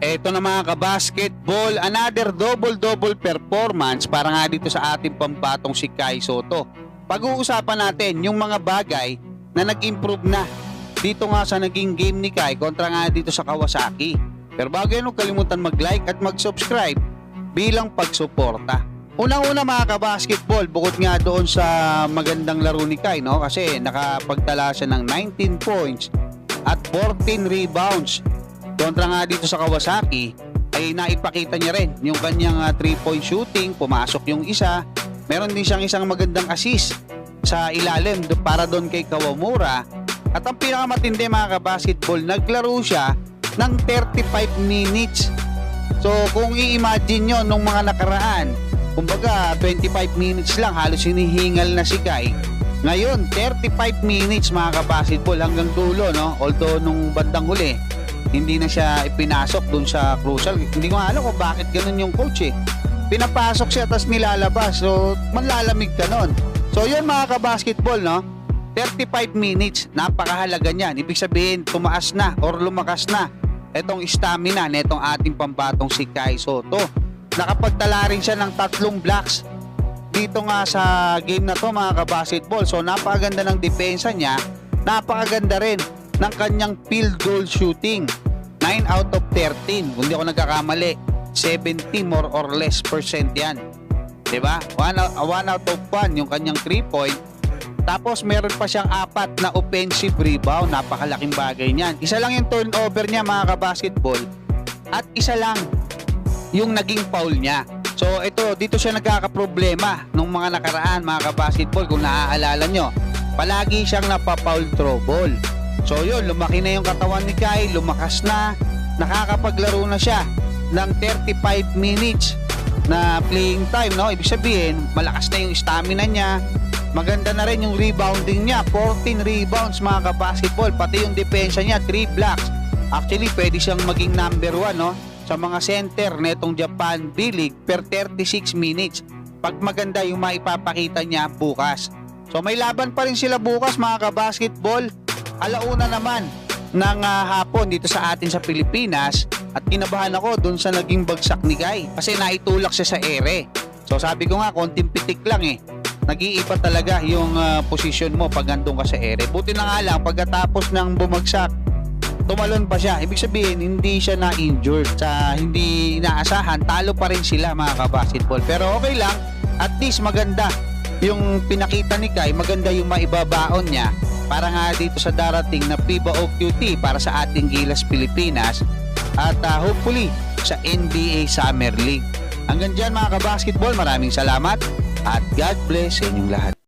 Eto na mga kabasketball, another double-double performance para nga dito sa ating pambatong si Kai Sotto. Pag-uusapan natin yung mga bagay na nag-improve na dito nga sa naging game ni Kai kontra nga dito sa Kawasaki. Pero bago yan, huwag kalimutan mag-like at mag-subscribe bilang pagsuporta. Unang-una mga kabasketball, bukod nga doon sa magandang laro ni Kai, no? Kasi nakapagtala siya ng 19 points at 14 rebounds. Kontra nga dito sa Kawasaki ay naipakita niya rin yung kanyang 3-point shooting, pumasok yung isa. Meron din siyang isang magandang assist sa ilalim para doon kay Kawamura. At ang pinakamatindi mga kabasketball, naglaro siya ng 35 minutes. So kung i-imagine nyo nung mga nakaraan, kumbaga 25 minutes lang halos hinihingal na si Kai. Ngayon 35 minutes mga kabasketball hanggang dulo, no? Although nung bandang huli hindi na siya ipinasok dun sa crucial. Hindi ko alam kung bakit ganun yung coach eh. Pinapasok siya tapos nilalabas. So manlalamig ka nun. So yun mga kabasketball, no? 35 minutes, napakahalaga niyan. Ibig sabihin tumaas na or lumakas na etong stamina netong ating pambatong si Kai Sotto. Nakapagtala rin siya ng 3 blocks dito nga sa game na to mga kabasketball. So napakaganda ng depensa niya, napakaganda rin ng kanyang field goal shooting. 9 out of 13 kung di ako nagkakamali, 70 more or less percent yan, diba? 1 out of 1 yung kanyang 3-point. Tapos meron pa siyang 4 na offensive rebound. Napakalaking bagay niyan. Isa lang yung turnover niya mga kabasketball at isa lang yung naging foul niya. So ito, dito siya nagkakaproblema nung mga nakaraan mga kabasketball. Kung naaalala nyo, palagi siyang napapoul trouble. So yun, lumaki na yung katawan ni Kai, lumakas na, nakakapaglaro na siya ng 35 minutes na playing time, no? Ibig sabihin, malakas na yung stamina niya, maganda na rin yung rebounding niya, 14 rebounds mga kabasketball, pati yung depensa niya, 3 blocks. Actually, pwede siyang maging number 1, no? Sa mga center netong Japan B-League per 36 minutes. Pag maganda yung maipapakita niya bukas. So may laban pa rin sila bukas mga kabasketball. Alauna naman ng hapon dito sa atin sa Pilipinas, at kinabahan ako dun sa naging bagsak ni Kai kasi naitulak siya sa ere. So sabi ko nga, konting pitik lang eh, nag-iiba talaga yung position mo pag nandun ka sa ere. Buti na nga lang pagkatapos ng bumagsak, tumalon pa siya. Ibig sabihin hindi siya na-injured. Sa hindi inaasahan, talo pa rin sila mga kabasketball. Pero okay lang, at least maganda yung pinakita ni Kai, maganda yung maibabaon niya para nga dito sa darating na FIBA OQT para sa ating Gilas Pilipinas at hopefully sa NBA Summer League. Hanggang dyan mga kabasketball, maraming salamat at God bless sa inyong lahat.